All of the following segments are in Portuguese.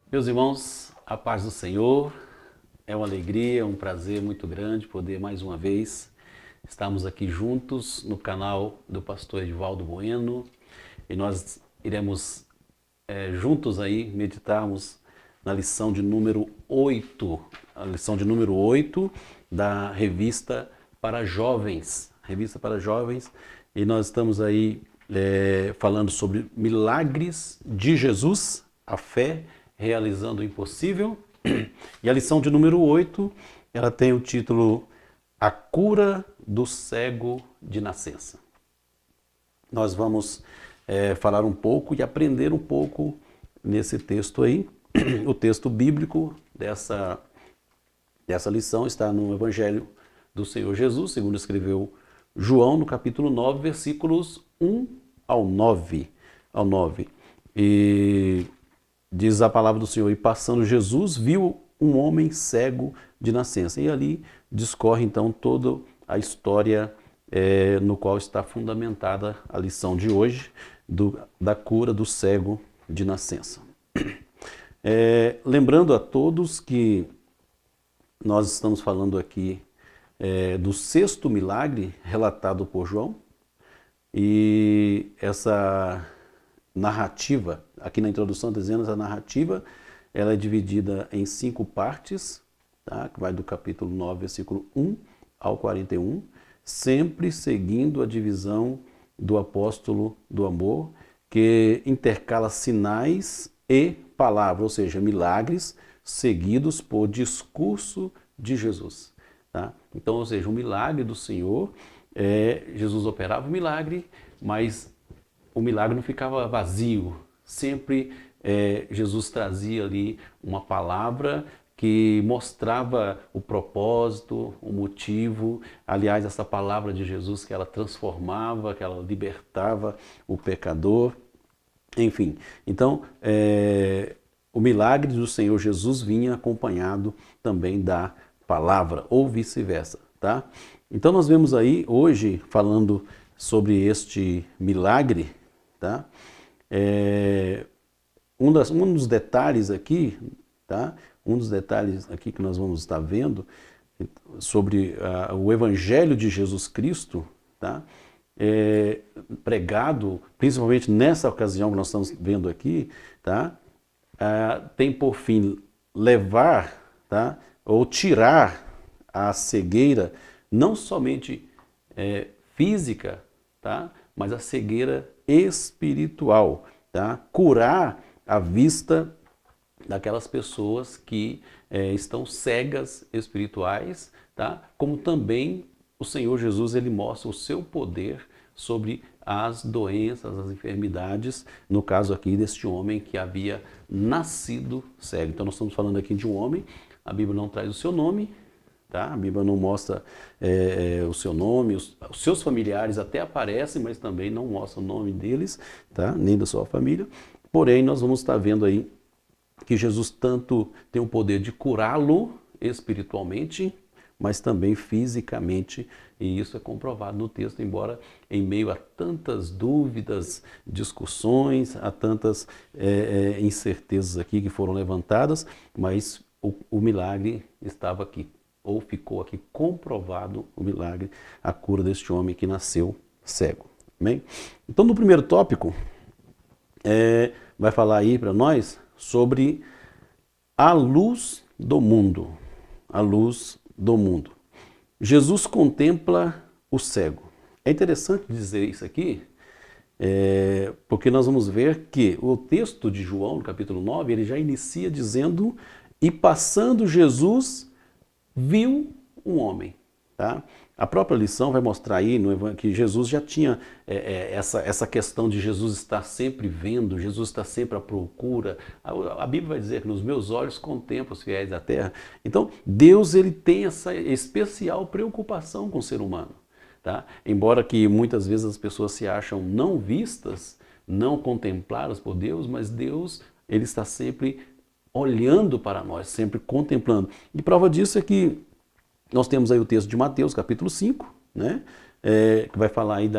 Meus irmãos, a paz do Senhor, é uma alegria, um prazer muito grande poder mais uma vez estarmos aqui juntos no canal do pastor Edivaldo Bueno e nós iremos juntos aí meditarmos na lição de número 8, a lição de número 8 da revista para jovens, e nós estamos aí falando sobre milagres de Jesus, a fé realizando o impossível. E a lição de número 8, ela tem o título A Cura do Cego de Nascença. Nós vamos falar um pouco e aprender um pouco nesse texto aí. O texto bíblico dessa lição está no Evangelho do Senhor Jesus, segundo escreveu João, no capítulo 9, versículos 1 ao 9. E diz a palavra do Senhor: e passando Jesus, viu um homem cego de nascença. E ali discorre então toda a história no qual está fundamentada a lição de hoje, da cura do cego de nascença. Lembrando a todos que nós estamos falando aqui do sexto milagre relatado por João, e essa narrativa, aqui na introdução dizendo, essa narrativa ela é dividida em 5 partes, tá? Que vai do capítulo 9, versículo 1 ao 41, sempre seguindo a divisão do apóstolo do amor, que intercala sinais e palavras, ou seja, milagres seguidos por discurso de Jesus. Tá? Então, ou seja, o milagre do Senhor, Jesus operava o milagre, mas o milagre não ficava vazio. Sempre Jesus trazia ali uma palavra que mostrava o propósito, o motivo. Aliás, essa palavra de Jesus que ela transformava, que ela libertava o pecador. Enfim, então o milagre do Senhor Jesus vinha acompanhado também da palavra, ou vice-versa, tá? Então nós vemos aí hoje, falando sobre este milagre, tá? Um dos detalhes aqui, tá? Um dos detalhes aqui que nós vamos estar vendo sobre o Evangelho de Jesus Cristo, tá? Pregado, principalmente nessa ocasião que nós estamos vendo aqui, tá? Tem por fim levar, tá? Ou tirar a cegueira, não somente física, tá? Mas a cegueira espiritual, tá? Curar a vista daquelas pessoas que estão cegas espirituais, tá? Como também o Senhor Jesus, ele mostra o seu poder sobre as doenças, as enfermidades, no caso aqui deste homem que havia nascido cego. Então nós estamos falando aqui de um homem, a Bíblia não traz o seu nome, tá? A Bíblia não mostra o seu nome, os seus familiares até aparecem, mas também não mostra o nome deles, tá? Nem da sua família. Porém, nós vamos estar vendo aí que Jesus tanto tem o poder de curá-lo espiritualmente, mas também fisicamente, e isso é comprovado no texto, embora em meio a tantas dúvidas, discussões, a tantas incertezas aqui que foram levantadas, mas o milagre estava aqui, ou ficou aqui comprovado o milagre, a cura deste homem que nasceu cego. Amém? Então, no primeiro tópico, vai falar aí para nós sobre a luz do mundo. A luz do mundo. Jesus contempla o cego. É interessante dizer isso aqui, porque nós vamos ver que o texto de João, no capítulo 9, ele já inicia dizendo: e passando Jesus, viu um homem. Tá? A própria lição vai mostrar aí que Jesus já tinha essa questão de Jesus estar sempre vendo, Jesus estar sempre à procura. A Bíblia vai dizer que nos meus olhos contemplo os fiéis da terra. Então, Deus ele tem essa especial preocupação com o ser humano. Tá? Embora que muitas vezes as pessoas se acham não vistas, não contempladas por Deus, mas Deus ele está sempre olhando para nós, sempre contemplando. E prova disso é que nós temos aí o texto de Mateus, capítulo 5, né? Que vai falar aí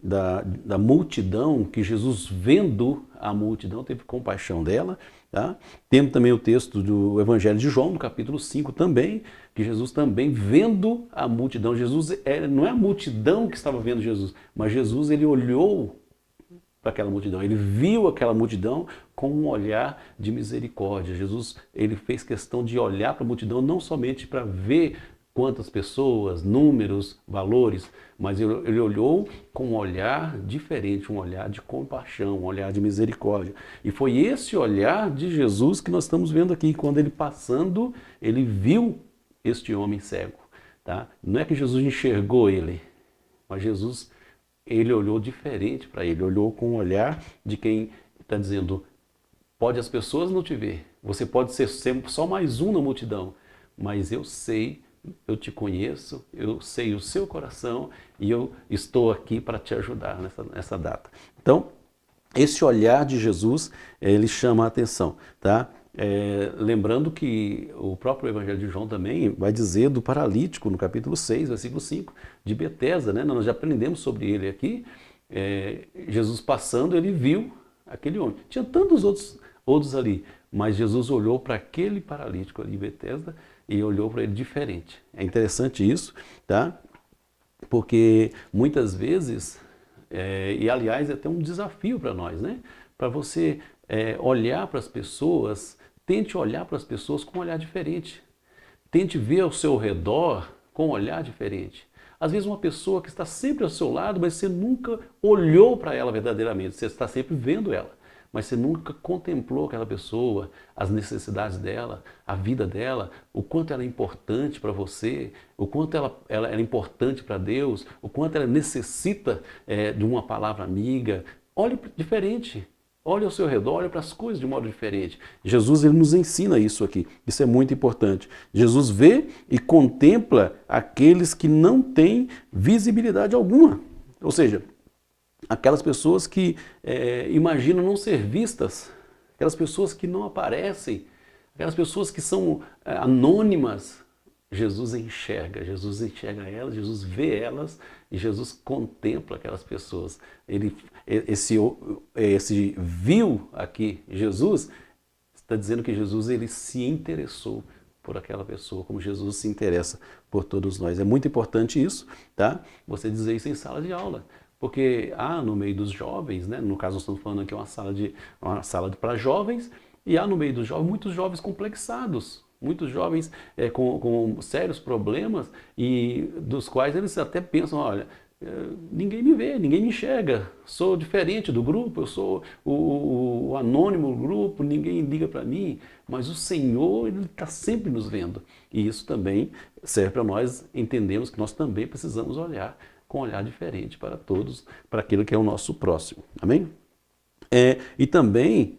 da multidão, que Jesus, vendo a multidão, teve compaixão dela. Tá? Temos também o texto do Evangelho de João, no capítulo 5 também, que Jesus também, vendo a multidão, Jesus não é a multidão que estava vendo Jesus, mas Jesus, ele olhou para aquela multidão, ele viu aquela multidão com um olhar de misericórdia. Jesus, ele fez questão de olhar para a multidão não somente para ver quantas pessoas, números, valores, mas ele olhou com um olhar diferente, um olhar de compaixão, um olhar de misericórdia. E foi esse olhar de Jesus que nós estamos vendo aqui, quando ele passando, ele viu este homem cego. Tá? Não é que Jesus enxergou ele, mas Jesus, ele olhou diferente para ele, olhou com um olhar de quem está dizendo, pode as pessoas não te ver, você pode ser sempre só mais um na multidão, mas eu sei, eu te conheço, eu sei o seu coração e eu estou aqui para te ajudar nessa data. Então, esse olhar de Jesus, ele chama a atenção, tá? Lembrando que o próprio Evangelho de João também vai dizer do paralítico, no capítulo 6, versículo 5, de Betesda, né? Nós já aprendemos sobre ele aqui. Jesus passando, ele viu aquele homem. Tinha tantos outros ali, mas Jesus olhou para aquele paralítico ali em Betesda e olhou para ele diferente. É interessante isso, tá? Porque muitas vezes, e aliás é até um desafio para nós, né? Para você olhar para as pessoas, tente olhar para as pessoas com um olhar diferente. Tente ver ao seu redor com um olhar diferente. Às vezes uma pessoa que está sempre ao seu lado, mas você nunca olhou para ela verdadeiramente, você está sempre vendo ela. Mas você nunca contemplou aquela pessoa, as necessidades dela, a vida dela, o quanto ela é importante para você, o quanto ela é importante para Deus, o quanto ela necessita de uma palavra amiga. Olhe diferente, olhe ao seu redor, olhe para as coisas de modo diferente. Jesus, ele nos ensina isso aqui, isso é muito importante. Jesus vê e contempla aqueles que não têm visibilidade alguma, ou seja, aquelas pessoas que imaginam não ser vistas, aquelas pessoas que não aparecem, aquelas pessoas que são anônimas. Jesus enxerga elas, Jesus vê elas e Jesus contempla aquelas pessoas. Esse viu aqui Jesus, está dizendo que Jesus, ele se interessou por aquela pessoa, como Jesus se interessa por todos nós. É muito importante isso, tá? Você dizer isso em sala de aula. Porque há no meio dos jovens, né, no caso nós estamos falando aqui uma sala para jovens, e há no meio dos jovens muitos jovens complexados, muitos jovens com sérios problemas, e dos quais eles até pensam, olha, ninguém me vê, ninguém me enxerga, sou diferente do grupo, eu sou o anônimo do grupo, ninguém liga para mim, mas o Senhor, ele está sempre nos vendo. E isso também serve para nós entendermos que nós também precisamos olhar com um olhar diferente para todos, para aquilo que é o nosso próximo. Amém? E também,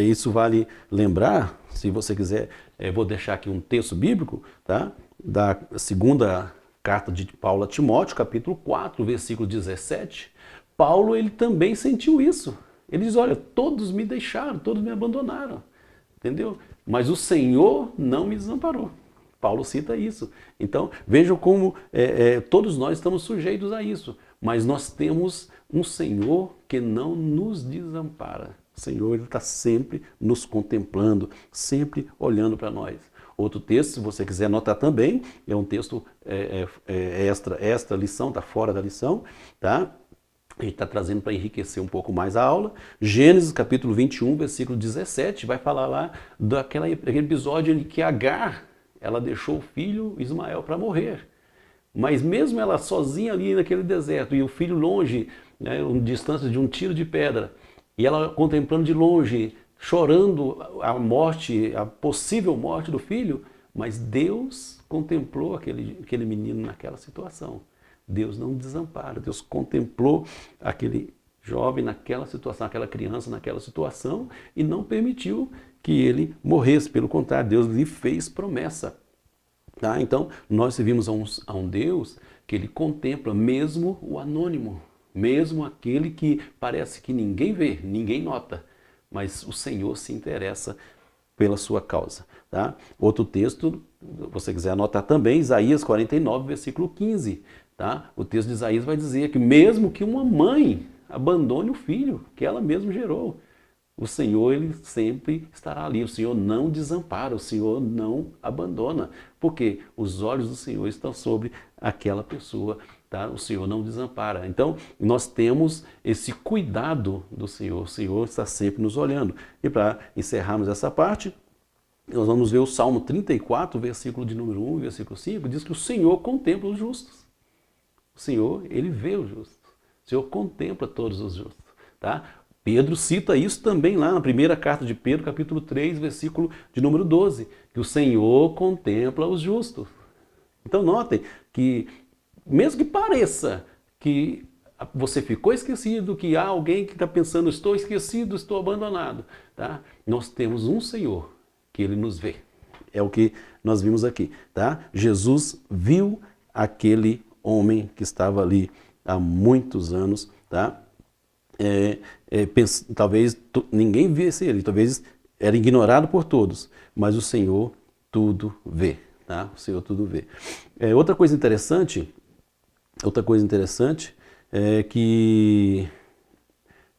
isso vale lembrar, se você quiser, vou deixar aqui um texto bíblico, tá? Da segunda carta de Paulo a Timóteo, capítulo 4, versículo 17. Paulo, ele também sentiu isso. Ele diz, olha, todos me deixaram, todos me abandonaram, entendeu? Mas o Senhor não me desamparou. Paulo cita isso. Então, vejam como todos nós estamos sujeitos a isso. Mas nós temos um Senhor que não nos desampara. O Senhor, ele está sempre nos contemplando, sempre olhando para nós. Outro texto, se você quiser anotar também, é um texto extra lição, está fora da lição, tá? A gente está trazendo para enriquecer um pouco mais a aula. Gênesis capítulo 21, versículo 17, vai falar lá daquele episódio em que Agar, ela deixou o filho Ismael para morrer. Mas mesmo ela sozinha ali naquele deserto, e o filho longe, né, distância de um tiro de pedra, e ela contemplando de longe, chorando a morte, a possível morte do filho, mas Deus contemplou aquele menino naquela situação. Deus não desampara, Deus contemplou aquele jovem naquela situação, aquela criança naquela situação, e não permitiu que ele morresse. Pelo contrário, Deus lhe fez promessa. Tá? Então, nós servimos a um Deus que ele contempla mesmo o anônimo, mesmo aquele que parece que ninguém vê, ninguém nota, mas o Senhor se interessa pela sua causa. Tá? Outro texto, se você quiser anotar também, Isaías 49, versículo 15. tá? O texto de Isaías vai dizer que mesmo que uma mãe abandone o filho que ela mesma gerou, o Senhor, ele sempre estará ali. O Senhor não desampara, o Senhor não abandona. Porque os olhos do Senhor estão sobre aquela pessoa, tá? O Senhor não desampara. Então, nós temos esse cuidado do Senhor. O Senhor está sempre nos olhando. E para encerrarmos essa parte, nós vamos ver o Salmo 34, versículo de número 1 e versículo 5, diz que o Senhor contempla os justos. O Senhor, ele vê os justos. O Senhor contempla todos os justos, tá? Pedro cita isso também lá na primeira carta de Pedro, capítulo 3, versículo de número 12, que o Senhor contempla os justos. Então notem que, mesmo que pareça que você ficou esquecido, que há alguém que está pensando, estou esquecido, estou abandonado, tá? Nós temos um Senhor que ele nos vê. É o que nós vimos aqui, tá? Jesus viu aquele homem que estava ali há muitos anos, tá? Talvez ninguém visse ele, talvez era ignorado por todos, mas o Senhor tudo vê, tá? O Senhor tudo vê. Outra coisa interessante é que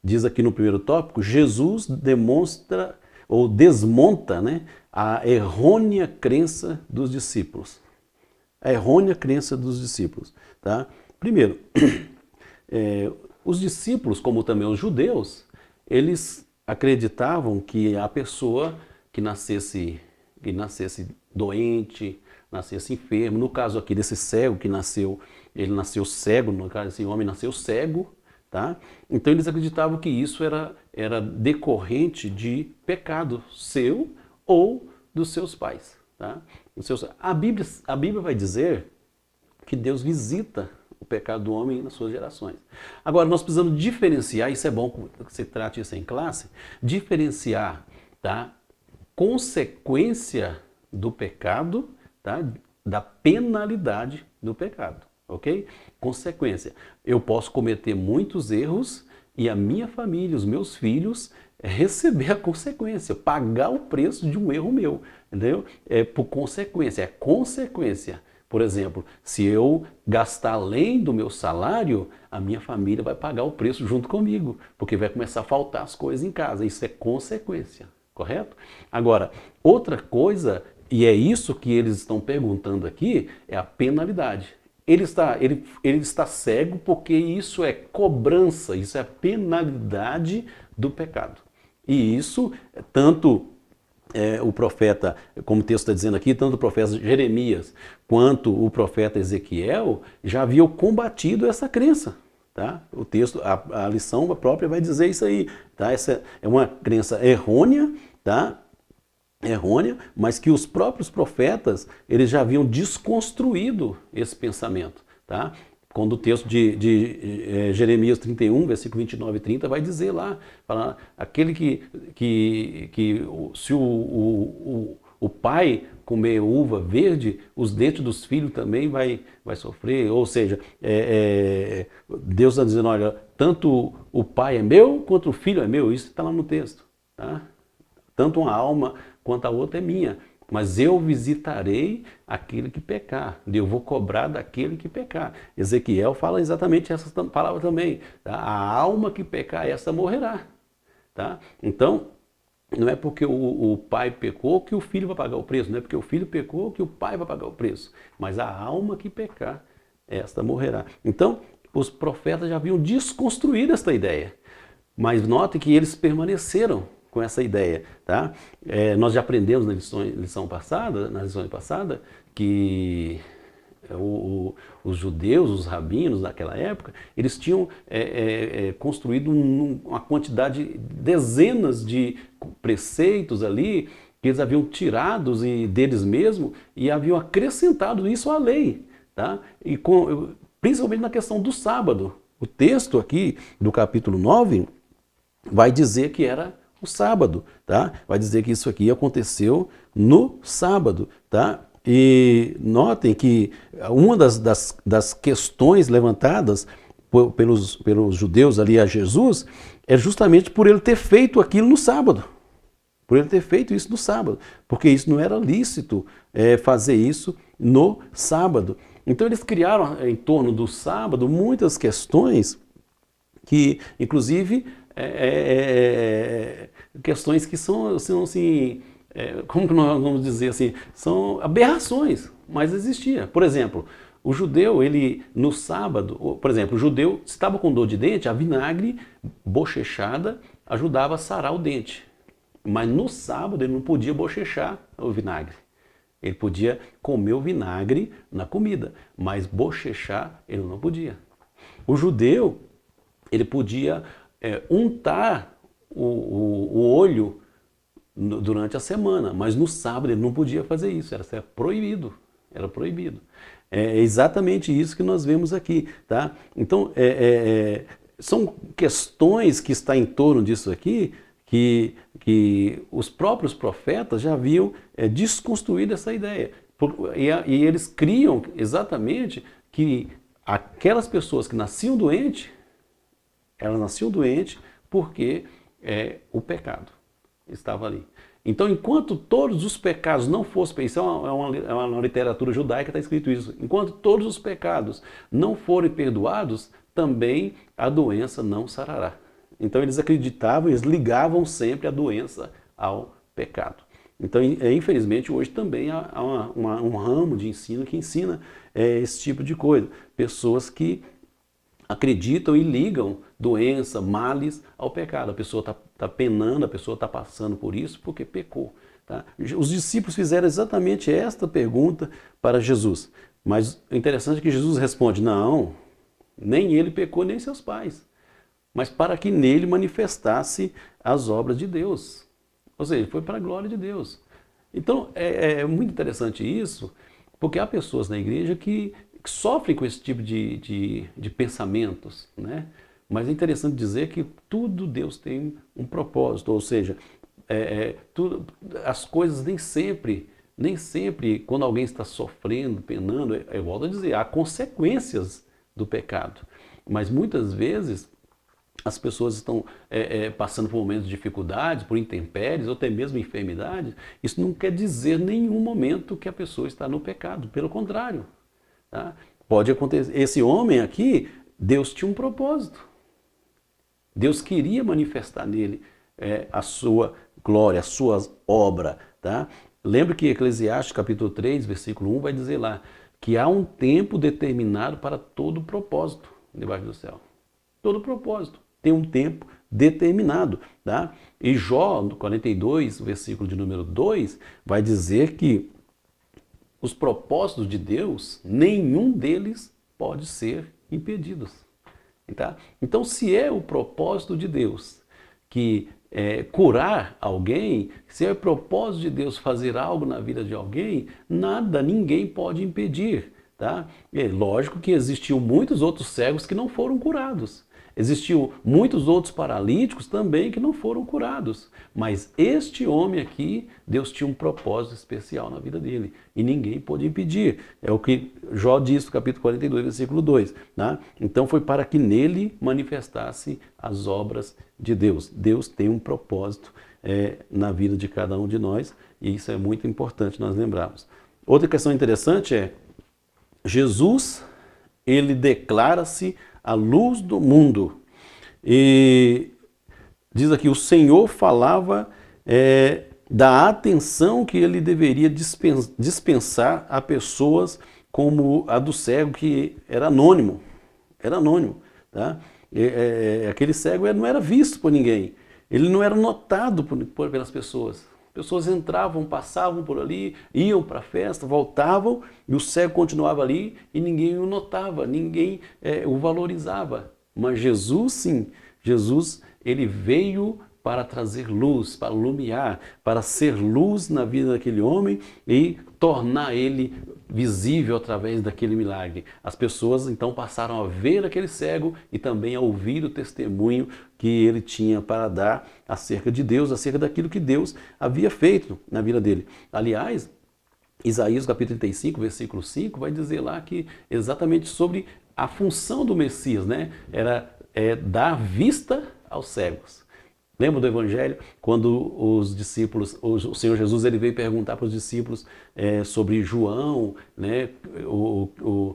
diz aqui no primeiro tópico, Jesus demonstra ou desmonta, né, a errônea crença dos discípulos. A errônea crença dos discípulos, tá? Primeiro, os discípulos, como também os judeus, eles acreditavam que a pessoa que nascesse doente, nascesse enfermo, no caso aqui desse cego que nasceu, ele nasceu cego, no caso esse homem nasceu cego, tá? Então eles acreditavam que isso era decorrente de pecado seu ou dos seus pais, tá? A Bíblia vai dizer que Deus visita o pecado do homem nas suas gerações. Agora, nós precisamos diferenciar, isso é bom que você trate isso em classe, diferenciar, tá, consequência do pecado, tá, da penalidade do pecado, ok? Consequência. Eu posso cometer muitos erros e a minha família, os meus filhos, receber a consequência, pagar o preço de um erro meu, entendeu? É por consequência, é consequência. Por exemplo, se eu gastar além do meu salário, a minha família vai pagar o preço junto comigo, porque vai começar a faltar as coisas em casa. Isso é consequência, correto? Agora, outra coisa, e é isso que eles estão perguntando aqui, é a penalidade. Ele está cego porque isso é cobrança, isso é a penalidade do pecado. E isso, tanto o profeta, como o texto está dizendo aqui, tanto o profeta Jeremias quanto o profeta Ezequiel já haviam combatido essa crença. Tá? O texto, a lição própria vai dizer isso aí. Tá? Essa é uma crença errônea, tá? Errônea, mas que os próprios profetas eles já haviam desconstruído esse pensamento. Tá? Quando o texto de Jeremias 31, versículo 29 e 30, vai dizer lá, aquele que se o pai comer uva verde, os dentes dos filhos também vai sofrer. Ou seja, Deus está dizendo, olha, tanto o pai é meu, quanto o filho é meu. Isso está lá no texto. Tá? Tanto uma alma quanto a outra é minha. Mas eu visitarei aquele que pecar, eu vou cobrar daquele que pecar. Ezequiel fala exatamente essa palavra também. Tá? A alma que pecar, essa morrerá. Tá? Então, não é porque o pai pecou que o filho vai pagar o preço, não é porque o filho pecou que o pai vai pagar o preço, mas a alma que pecar, esta morrerá. Então, os profetas já haviam desconstruído esta ideia, mas note que eles permaneceram com essa ideia, tá? Nós já aprendemos na lição passada, que os judeus, os rabinos daquela época, eles tinham construído uma quantidade, dezenas de preceitos ali, que eles haviam tirados deles mesmos e haviam acrescentado isso à lei, tá? E principalmente na questão do sábado. O texto aqui do capítulo 9 vai dizer que era o sábado, tá? Vai dizer que isso aqui aconteceu no sábado, tá? E notem que uma das questões levantadas pelos judeus ali a Jesus é justamente por ele ter feito aquilo no sábado. Por ele ter feito isso no sábado. Porque isso não era lícito fazer isso no sábado. Então eles criaram em torno do sábado muitas questões que, inclusive, questões que são assim, como que nós vamos dizer assim, são aberrações, mas existia. Por exemplo, o judeu, ele no sábado, por exemplo, o judeu, se estava com dor de dente, a vinagre bochechada ajudava a sarar o dente. Mas no sábado ele não podia bochechar o vinagre. Ele podia comer o vinagre na comida, mas bochechar ele não podia. O judeu, ele podia untar o olho durante a semana, mas no sábado ele não podia fazer isso, era proibido, era proibido. É exatamente isso que nós vemos aqui, tá? Então, são questões que estão em torno disso aqui, que os próprios profetas já haviam desconstruído essa ideia. E eles criam exatamente que aquelas pessoas que nasciam doentes, elas nasciam doentes porque o pecado estava ali. Então, enquanto todos os pecados não fossem, isso é uma literatura judaica, está escrito isso, enquanto todos os pecados não forem perdoados, também a doença não sarará. Então eles acreditavam, eles ligavam sempre a doença ao pecado. Então, infelizmente, hoje também há um ramo de ensino que ensina esse tipo de coisa. Pessoas que acreditam e ligam doença, males ao pecado. A pessoa está penando, a pessoa está passando por isso porque pecou. Tá? Os discípulos fizeram exatamente esta pergunta para Jesus. Mas o interessante é que Jesus responde, não, nem ele pecou, nem seus pais, mas para que nele manifestasse as obras de Deus. Ou seja, foi para a glória de Deus. Então, é muito interessante isso, porque há pessoas na igreja que sofrem com esse tipo de pensamentos, né? Mas é interessante dizer que tudo Deus tem um propósito, ou seja, as coisas nem sempre, quando alguém está sofrendo, penando, eu volto a dizer, há consequências do pecado. Mas muitas vezes as pessoas estão passando por momentos de dificuldades, por intempéries, ou até mesmo enfermidades. Isso não quer dizer em nenhum momento que a pessoa está no pecado, pelo contrário. Tá? Pode acontecer. Esse homem aqui, Deus tinha um propósito. Deus queria manifestar nele a sua glória, a sua obra. Tá? Lembre que Eclesiastes capítulo 3, versículo 1 vai dizer lá que há um tempo determinado para todo propósito debaixo do céu. Todo propósito tem um tempo determinado. Tá? E Jó, no 42, versículo de número 2, vai dizer que os propósitos de Deus, nenhum deles pode ser impedidos. Tá? Então, se é o propósito de Deus que curar alguém, se é o propósito de Deus fazer algo na vida de alguém, nada, ninguém pode impedir. Tá? É lógico que existiam muitos outros cegos que não foram curados. Existiam muitos outros paralíticos também que não foram curados. Mas este homem aqui, Deus tinha um propósito especial na vida dele. E ninguém pôde impedir. É o que Jó diz no capítulo 42, versículo 2. Né? Então foi para que nele manifestasse as obras de Deus. Deus tem um propósito na vida de cada um de nós. E isso é muito importante nós lembrarmos. Outra questão interessante é, Jesus, ele declara-se a luz do mundo. E diz aqui, o Senhor falava da atenção que ele deveria dispensar a pessoas como a do cego, que era anônimo. Era anônimo. Tá? Aquele cego não era visto por ninguém. Ele não era notado pelas pessoas. Pessoas entravam, passavam por ali, iam para a festa, voltavam e o cego continuava ali e ninguém o notava, ninguém o valorizava. Mas Jesus, sim, Jesus, ele veio para trazer luz, para iluminar, para ser luz na vida daquele homem e tornar ele visível através daquele milagre. As pessoas então passaram a ver aquele cego e também a ouvir o testemunho que ele tinha para dar acerca de Deus, acerca daquilo que Deus havia feito na vida dele. Aliás, Isaías capítulo 35, versículo 5, vai dizer lá que exatamente sobre a função do Messias, né? Era dar vista aos cegos. Lembra do Evangelho? Quando os discípulos, o Senhor Jesus ele veio perguntar para os discípulos sobre João, né? O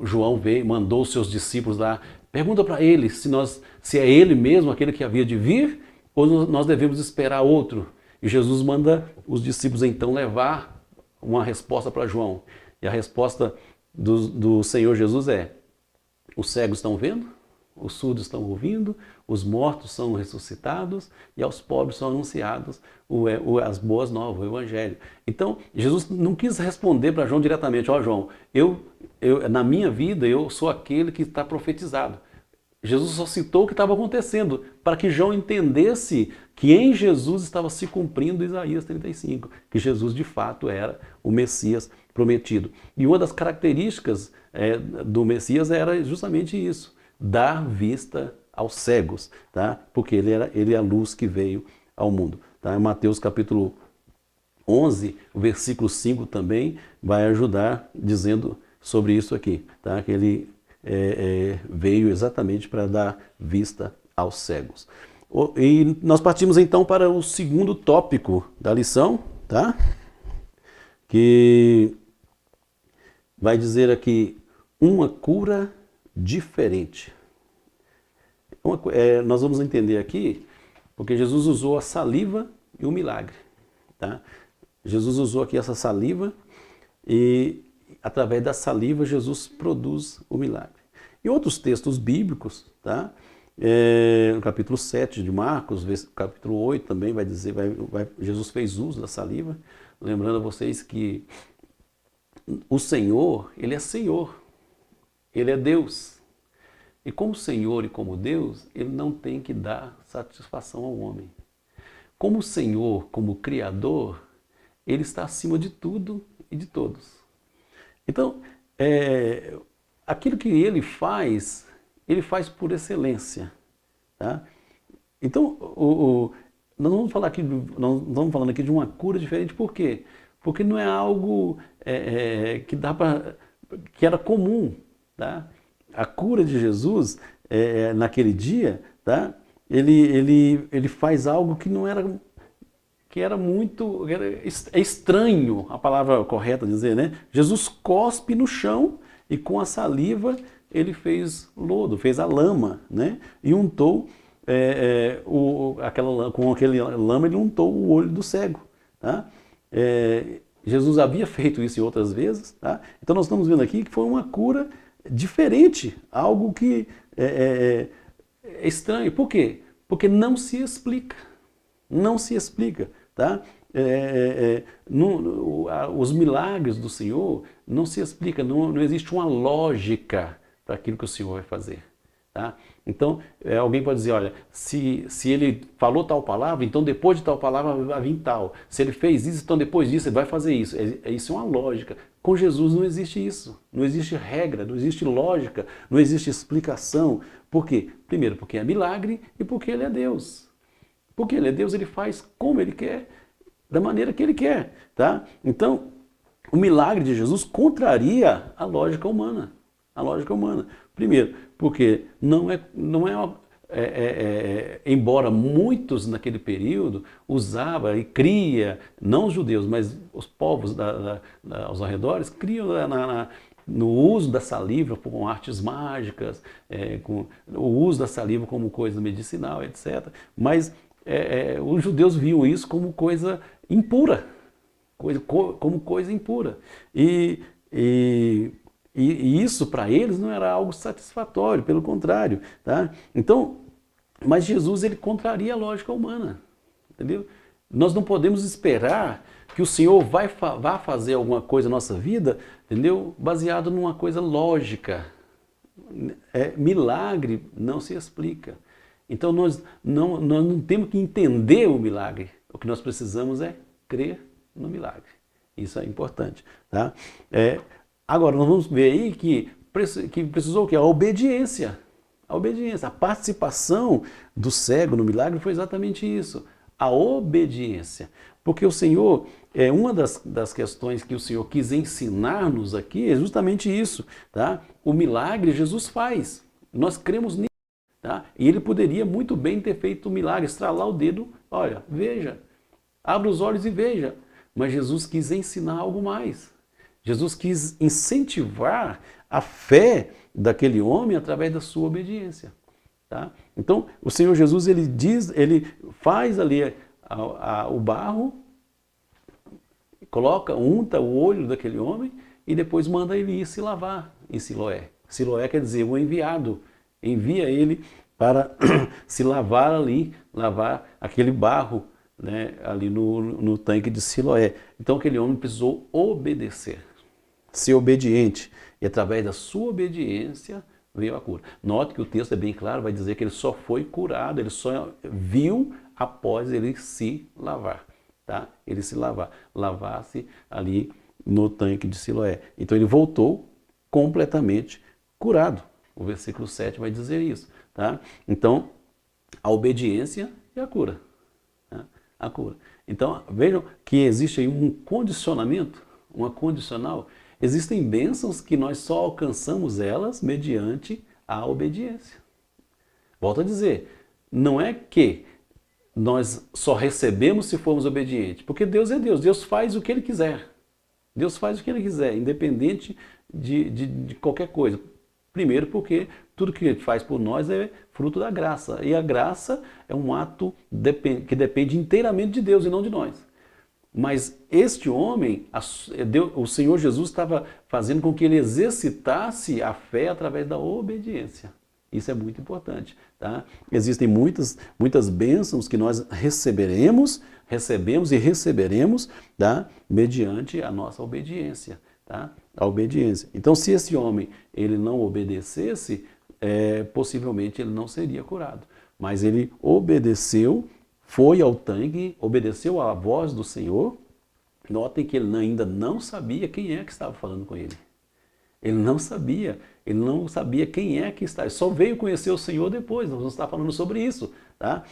João veio, mandou os seus discípulos lá, pergunta para ele se é ele mesmo aquele que havia de vir ou nós devemos esperar outro. E Jesus manda os discípulos então levar uma resposta para João. E a resposta do Senhor Jesus é: os cegos estão vendo, os surdos estão ouvindo, os mortos são ressuscitados e aos pobres são anunciados as boas novas, o Evangelho. Então, Jesus não quis responder para João diretamente: ó João, na minha vida eu sou aquele que está profetizado. Jesus só citou o que estava acontecendo, para que João entendesse que em Jesus estava se cumprindo Isaías 35, que Jesus de fato era o Messias prometido. E uma das características do Messias era justamente isso: dar vista aos cegos, tá? Porque ele é a luz que veio ao mundo. Tá? Em Mateus capítulo 11, o versículo 5 também vai ajudar dizendo sobre isso aqui, tá? Que ele veio exatamente para dar vista aos cegos. E nós partimos então para o segundo tópico da lição, tá? Que vai dizer aqui uma cura diferente. Nós vamos entender aqui, porque Jesus usou a saliva e o milagre. Tá? Jesus usou aqui essa saliva e através da saliva Jesus produz o milagre. E outros textos bíblicos, tá? No capítulo 7 de Marcos, capítulo 8 também vai dizer, Jesus fez uso da saliva, lembrando a vocês que o Senhor, Ele é Senhor, Ele é Deus. E como Senhor e como Deus, Ele não tem que dar satisfação ao homem. Como Senhor, como Criador, Ele está acima de tudo e de todos. Então, aquilo que Ele faz por excelência. Tá? Então, nós vamos falar aqui, nós estamos falando aqui de uma cura diferente, por quê? Porque não é algo que era comum. Tá? A cura de Jesus, naquele dia, tá? Ele faz algo que não era, que era muito, é estranho, a palavra correta dizer, né? Jesus cospe no chão e com a saliva ele fez lodo, fez a lama, né? E untou, com aquele lama ele untou o olho do cego. Tá? Jesus havia feito isso em outras vezes. Tá? Então nós estamos vendo aqui que foi uma cura diferente, algo que é estranho. Por quê? Porque não se explica. Não se explica. Tá? Os milagres do Senhor não se explica, não existe uma lógica para aquilo que o Senhor vai fazer. Tá? Então, alguém pode dizer, olha, se ele falou tal palavra, então depois de tal palavra vai vir tal. Se ele fez isso, então depois disso ele vai fazer isso. Isso é uma lógica. Com Jesus não existe isso. Não existe regra, não existe lógica, não existe explicação. Por quê? Primeiro, porque é milagre e porque Ele é Deus. Porque Ele é Deus, Ele faz como Ele quer, da maneira que Ele quer. Tá? Então, o milagre de Jesus contraria a lógica humana. A lógica humana. Primeiro, porque embora muitos naquele período usava e cria, não os judeus, mas os povos aos arredores, criam no uso da saliva com artes mágicas, com o uso da saliva como coisa medicinal, etc. Mas os judeus viam isso como coisa impura, como coisa impura. E isso para eles não era algo satisfatório, pelo contrário. Tá? Então, mas Jesus ele contraria a lógica humana. Entendeu? Nós não podemos esperar que o Senhor vá fazer alguma coisa na nossa vida, entendeu? Baseado numa coisa lógica. Milagre não se explica. Então nós não temos que entender o milagre. O que nós precisamos é crer no milagre. Isso é importante. Tá? Agora, nós vamos ver aí que precisou o quê? A obediência. A obediência, a participação do cego no milagre foi exatamente isso. A obediência. Porque o Senhor, uma das questões que o Senhor quis ensinar-nos aqui é justamente isso. Tá? O milagre Jesus faz. Nós cremos nisso. Tá? E ele poderia muito bem ter feito um milagre, estralar o dedo, olha, veja, abra os olhos e veja. Mas Jesus quis ensinar algo mais. Jesus quis incentivar a fé daquele homem através da sua obediência. Tá? Então, o Senhor Jesus, ele faz ali o barro, unta o olho daquele homem e depois manda ele ir se lavar em Siloé. Siloé quer dizer o enviado. Envia ele para se lavar ali, lavar aquele barro, né, ali no tanque de Siloé. Então aquele homem precisou obedecer, ser obediente. E através da sua obediência veio a cura. Note que o texto é bem claro, vai dizer que ele só foi curado, ele só viu após ele se lavar. Tá? Ele se lavar-se ali no tanque de Siloé. Então ele voltou completamente curado. O versículo 7 vai dizer isso. Tá? Então, a obediência e a cura. Tá? A cura. Então, vejam que existe aí um condicionamento, uma condicional. Existem bênçãos que nós só alcançamos elas mediante a obediência. Volto a dizer, não é que nós só recebemos se formos obedientes, porque Deus é Deus, Deus faz o que Ele quiser. Deus faz o que Ele quiser, independente de qualquer coisa. Primeiro porque tudo que Ele faz por nós é fruto da graça. E a graça é um ato que depende inteiramente de Deus e não de nós. Mas este homem, o Senhor Jesus estava fazendo com que ele exercitasse a fé através da obediência. Isso é muito importante. Tá? Existem muitas bênçãos que nós recebemos e receberemos, tá? Mediante a nossa obediência. Tá? A obediência. Então, se esse homem ele não obedecesse, possivelmente ele não seria curado. Mas ele obedeceu, foi ao tanque, obedeceu à voz do Senhor. Notem que ele ainda não sabia quem é que estava falando com ele. Ele não sabia quem é que está. Ele só veio conhecer o Senhor depois. Nós vamos estar falando sobre isso, tá?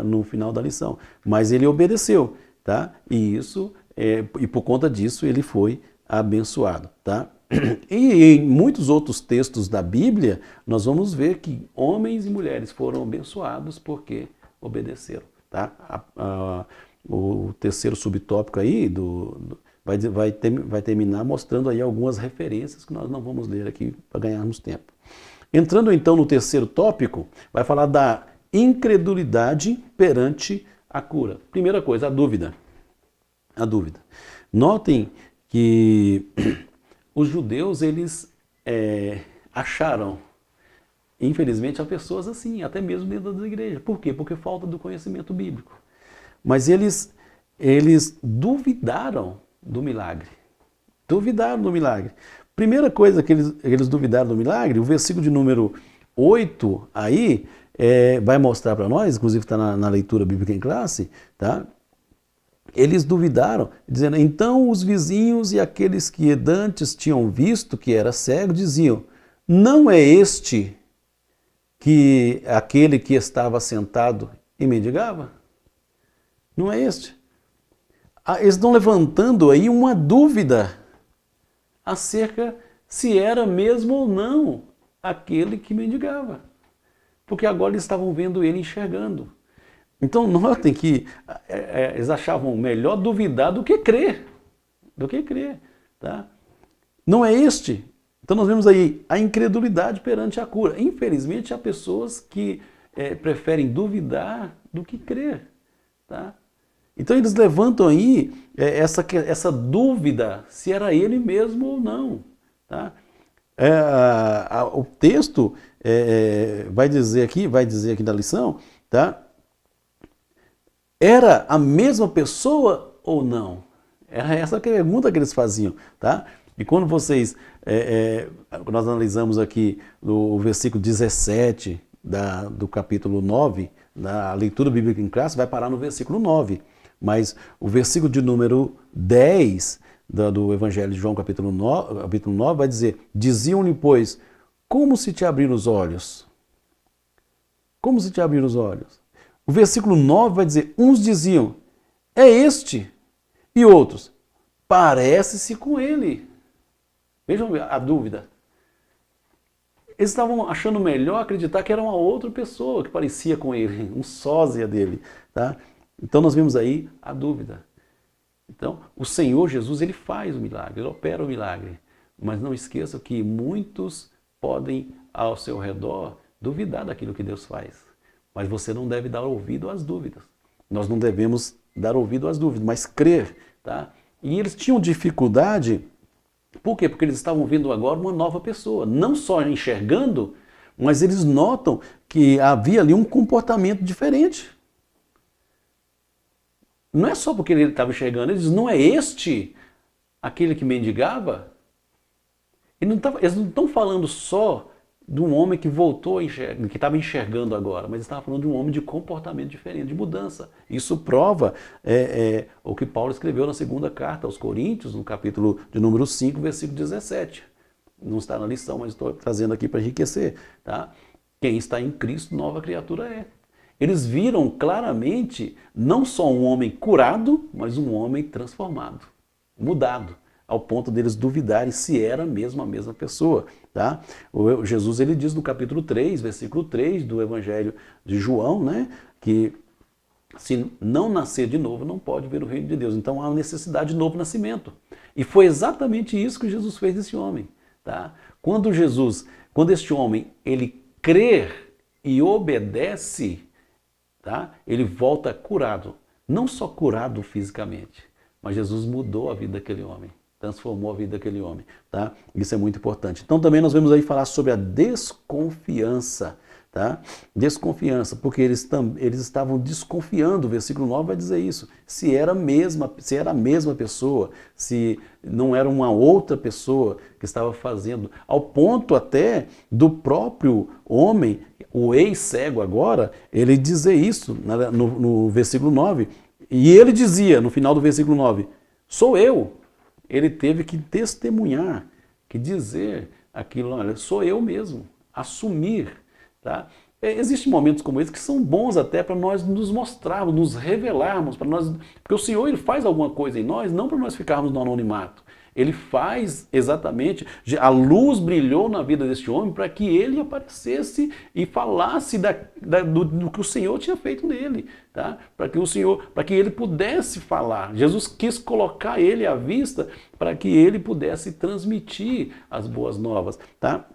No final da lição. Mas ele obedeceu, tá? E por conta disso ele foi abençoado, tá? E em muitos outros textos da Bíblia, nós vamos ver que homens e mulheres foram abençoados porque obedeceram, tá? O terceiro subtópico aí vai terminar mostrando aí algumas referências que nós não vamos ler aqui para ganharmos tempo. Entrando então no terceiro tópico, vai falar da incredulidade perante a cura. Primeira coisa, a dúvida. A dúvida. Notem que os judeus, eles acharam, infelizmente, há pessoas assim, até mesmo dentro das igrejas. Por quê? Porque falta do conhecimento bíblico. Mas eles duvidaram do milagre. Duvidaram do milagre. Primeira coisa que eles duvidaram do milagre, o versículo de número 8 aí, vai mostrar para nós, inclusive está na leitura bíblica em classe, tá? Eles duvidaram, dizendo, então os vizinhos e aqueles que dantes tinham visto que era cego, diziam, não é este aquele que estava sentado e mendigava? Não é este? Eles estão levantando aí uma dúvida acerca se era mesmo ou não aquele que mendigava. Porque agora eles estavam vendo ele enxergando. Então notem que eles achavam melhor duvidar do que crer. Tá? Não é este. Então nós vemos aí a incredulidade perante a cura. Infelizmente há pessoas que preferem duvidar do que crer. Tá? Então eles levantam aí essa dúvida se era ele mesmo ou não. Tá? O texto vai dizer aqui na lição, tá? Era a mesma pessoa ou não? Era essa a pergunta que eles faziam, tá? E quando nós analisamos aqui o versículo 17 do capítulo 9, da leitura bíblica em classe, vai parar no versículo 9. Mas o versículo de número 10 do Evangelho de João, capítulo 9, vai dizer, diziam-lhe, pois, como se te abriram os olhos? Como se te abriram os olhos? O versículo 9 vai dizer, uns diziam, é este, e outros, parece-se com ele. Vejam a dúvida. eles estavam achando melhor acreditar que era uma outra pessoa que parecia com ele, um sósia dele, tá? Então nós vemos aí a dúvida. Então, o Senhor Jesus, ele faz o milagre, ele opera o milagre. Mas não esqueça que muitos podem, ao seu redor, duvidar daquilo que Deus faz. Mas você não deve dar ouvido às dúvidas. Nós não devemos dar ouvido às dúvidas, mas crer, tá? E eles tinham dificuldade, por quê? Porque eles estavam vendo agora uma nova pessoa, não só enxergando, mas eles notam que havia ali um comportamento diferente. Não é só porque ele estava enxergando, ele diz, não é este aquele que mendigava? Eles não estão falando só de um homem que voltou a enxergar, que estava enxergando agora, mas estavam falando de um homem de comportamento diferente, de mudança. Isso prova o que Paulo escreveu na segunda carta aos Coríntios, no capítulo de número 5, versículo 17. Não está na lição, mas estou trazendo aqui para enriquecer. Tá? Quem está em Cristo, nova criatura é. Eles viram claramente não só um homem curado, mas um homem transformado, mudado, ao ponto deles duvidarem se era mesmo a mesma pessoa. Tá? Jesus ele diz no capítulo 3, versículo 3 do Evangelho de João, né, que se não nascer de novo não pode ver o reino de Deus. Então há necessidade de novo nascimento. E foi exatamente isso que Jesus fez nesse homem. Tá? Quando este homem ele crer e obedece, tá? Ele volta curado, não só curado fisicamente, mas Jesus mudou a vida daquele homem, transformou a vida daquele homem, tá? Isso é muito importante. Então também nós vamos aí falar sobre a desconfiança, tá? Desconfiança, porque eles estavam desconfiando, o versículo 9 vai dizer isso, se era a mesma pessoa, se não era uma outra pessoa que estava fazendo, ao ponto até do próprio homem, o ex-cego agora, ele dizer isso no versículo 9, e ele dizia no final do versículo 9, sou eu. Ele teve que testemunhar, que dizer aquilo, olha, sou eu mesmo, assumir. Tá? Existem momentos como esse que são bons até para nós nos mostrarmos, nos revelarmos, porque o Senhor ele faz alguma coisa em nós, não para nós ficarmos no anonimato. Ele faz exatamente, a luz brilhou na vida deste homem para que ele aparecesse e falasse do que o Senhor tinha feito nele, tá? Para que ele pudesse falar. Jesus quis colocar ele à vista para que ele pudesse transmitir as boas novas, tá?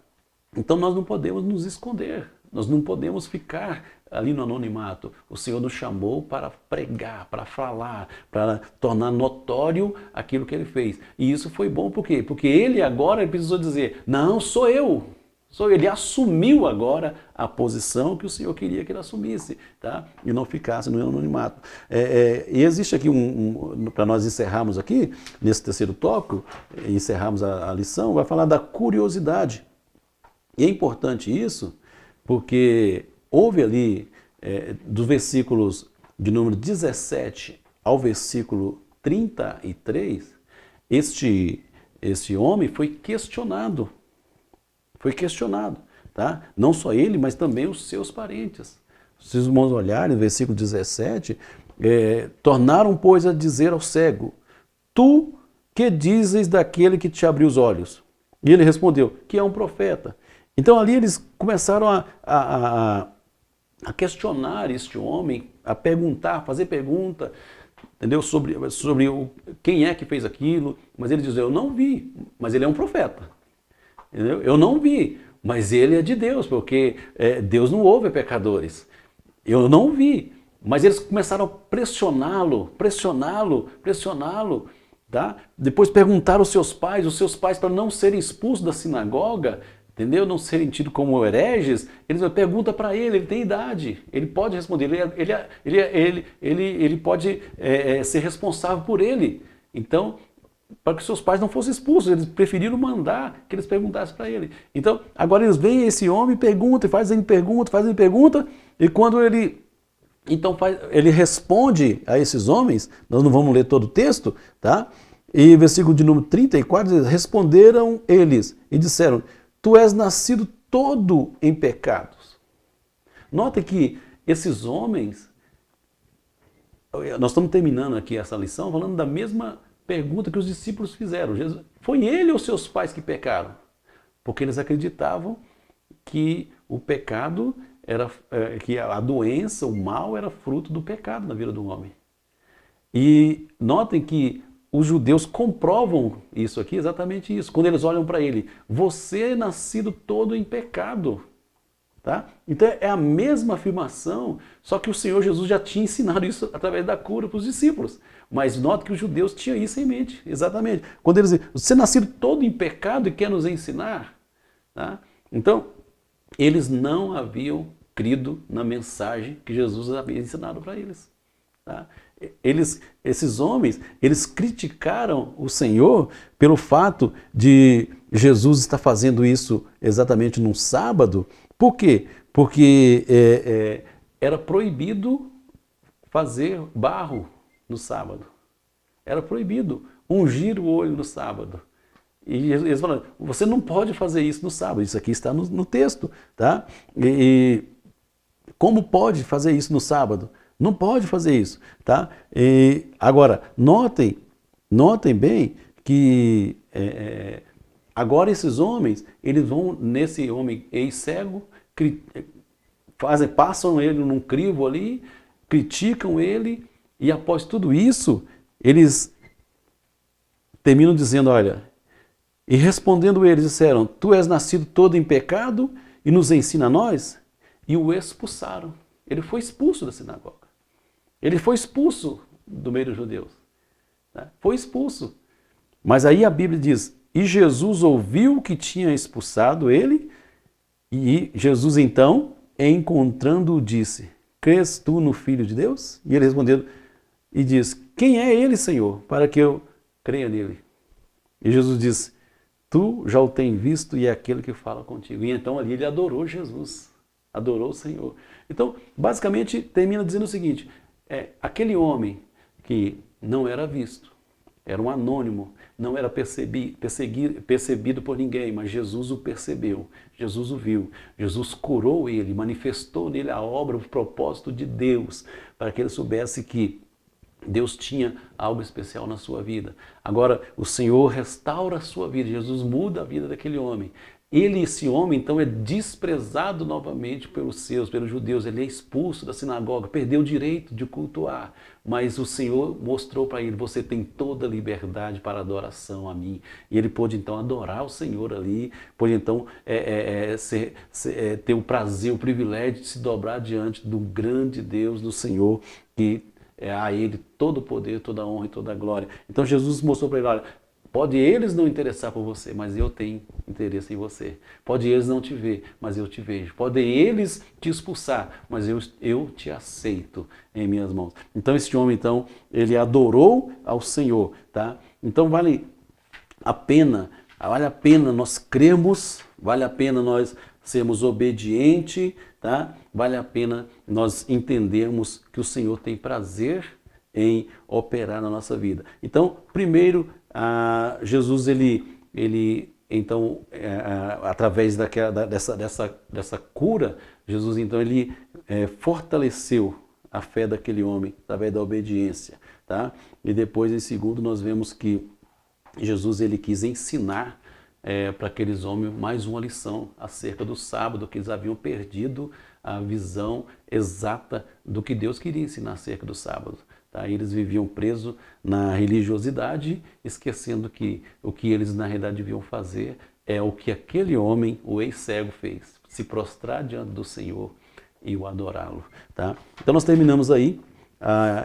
Então nós não podemos nos esconder, nós não podemos ficar ali no anonimato. O Senhor nos chamou para pregar, para falar, para tornar notório aquilo que ele fez. E isso foi bom por quê? Porque ele agora precisou dizer, não, sou eu. Ele assumiu agora a posição que o Senhor queria que ele assumisse, tá? E não ficasse no anonimato. E existe aqui para nós encerrarmos aqui, nesse terceiro tópico, encerrarmos a lição, vai falar da curiosidade. E é importante isso, porque houve ali, dos versículos de número 17 ao versículo 33, este homem foi questionado. Tá? Não só ele, mas também os seus parentes. Se os irmãos olharem, no versículo 17, tornaram, pois, a dizer ao cego, tu que dizes daquele que te abriu os olhos? E ele respondeu, que é um profeta. Então ali eles começaram a questionar este homem, a perguntar, a fazer pergunta, entendeu? Sobre quem é que fez aquilo, mas ele diz, eu não vi, mas ele é um profeta. Entendeu? Eu não vi, mas ele é de Deus, porque Deus não ouve pecadores. Eu não vi, mas eles começaram a pressioná-lo, tá? Depois perguntaram aos seus pais para não serem expulsos da sinagoga, entendeu? Não serem tidos como hereges, eles perguntam para ele tem idade, ele pode responder, ele pode ser responsável por ele. Então, para que seus pais não fossem expulsos, eles preferiram mandar que eles perguntassem para ele. Então, agora eles veem esse homem, perguntam, fazem pergunta, e quando ele responde a esses homens, nós não vamos ler todo o texto, tá? E versículo de número 34, diz, responderam eles e disseram, tu és nascido todo em pecados. Note que esses homens, nós estamos terminando aqui essa lição falando da mesma pergunta que os discípulos fizeram. Foi ele ou seus pais que pecaram? Porque eles acreditavam que o pecado que a doença, o mal era fruto do pecado na vida do homem. E notem que os judeus comprovam isso aqui, exatamente isso, quando eles olham para ele, você é nascido todo em pecado. Tá? Então é a mesma afirmação, só que o Senhor Jesus já tinha ensinado isso através da cura para os discípulos. Mas note que os judeus tinham isso em mente, exatamente. Quando eles dizem, você é nascido todo em pecado e quer nos ensinar? Tá? Então, eles não haviam crido na mensagem que Jesus havia ensinado para eles. Tá? Esses homens, eles criticaram o Senhor pelo fato de Jesus estar fazendo isso exatamente num sábado. Por quê? Porque era proibido fazer barro no sábado. Era proibido ungir o olho no sábado. E eles falaram, você não pode fazer isso no sábado. Isso aqui está no texto. Tá? E como pode fazer isso no sábado? Não pode fazer isso. Tá? Agora, notem bem que agora esses homens, eles vão nesse homem ex-cego, passam ele num crivo ali, criticam ele, e após tudo isso, eles terminam dizendo, olha, e respondendo eles disseram, tu és nascido todo em pecado e nos ensina a nós? E o expulsaram. Ele foi expulso da sinagoga. Ele foi expulso do meio dos judeus. Né? Foi expulso. Mas aí a Bíblia diz, e Jesus ouviu que tinha expulsado ele, e Jesus então, encontrando-o, disse, crês tu no Filho de Deus? E ele respondeu e diz, quem é ele, Senhor, para que eu creia nele? E Jesus disse, tu já o tens visto e é aquele que fala contigo. E então ali ele adorou Jesus, adorou o Senhor. Então, basicamente, termina dizendo o seguinte, aquele homem que não era visto, era um anônimo, não era percebido por ninguém, mas Jesus o percebeu, Jesus o viu, Jesus curou ele, manifestou nele a obra, o propósito de Deus, para que ele soubesse que Deus tinha algo especial na sua vida. Agora, o Senhor restaura a sua vida, Jesus muda a vida daquele homem. Esse homem, então, é desprezado novamente pelos judeus, ele é expulso da sinagoga, perdeu o direito de cultuar, mas o Senhor mostrou para ele, você tem toda a liberdade para adoração a mim. E ele pôde, então, adorar o Senhor ali, pôde, então, ter o prazer, o privilégio de se dobrar diante do grande Deus, do Senhor, que a ele todo o poder, toda a honra e toda a glória. Então Jesus mostrou para ele, olha, pode eles não interessar por você, mas eu tenho interesse em você. Pode eles não te ver, mas eu te vejo. Pode eles te expulsar, mas eu te aceito em minhas mãos. Então esse homem, então, ele adorou ao Senhor, tá? Então vale a pena nós crermos, vale a pena nós sermos obedientes, tá? Vale a pena nós entendermos que o Senhor tem prazer em operar na nossa vida. Então, primeiro, Jesus, então, através dessa cura, Jesus, então, ele fortaleceu a fé daquele homem, através da obediência, tá? E depois, em segundo, nós vemos que Jesus, ele quis ensinar para aqueles homens mais uma lição acerca do sábado, que eles haviam perdido a visão exata do que Deus queria ensinar acerca do sábado. Tá? Eles viviam presos na religiosidade, esquecendo que o que eles na realidade deviam fazer é o que aquele homem, o ex-cego, fez, se prostrar diante do Senhor e o adorá-lo. Tá? Então nós terminamos aí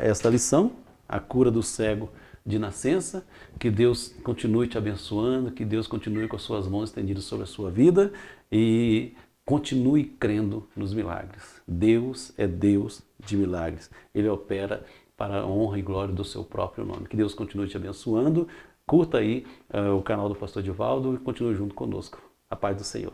esta lição, a cura do cego de nascença. Que Deus continue te abençoando, que Deus continue com as suas mãos estendidas sobre a sua vida e continue crendo nos milagres. Deus é Deus de milagres. Ele opera para a honra e glória do seu próprio nome. Que Deus continue te abençoando. Curta aí o canal do Pastor Divaldo e continue junto conosco. A paz do Senhor.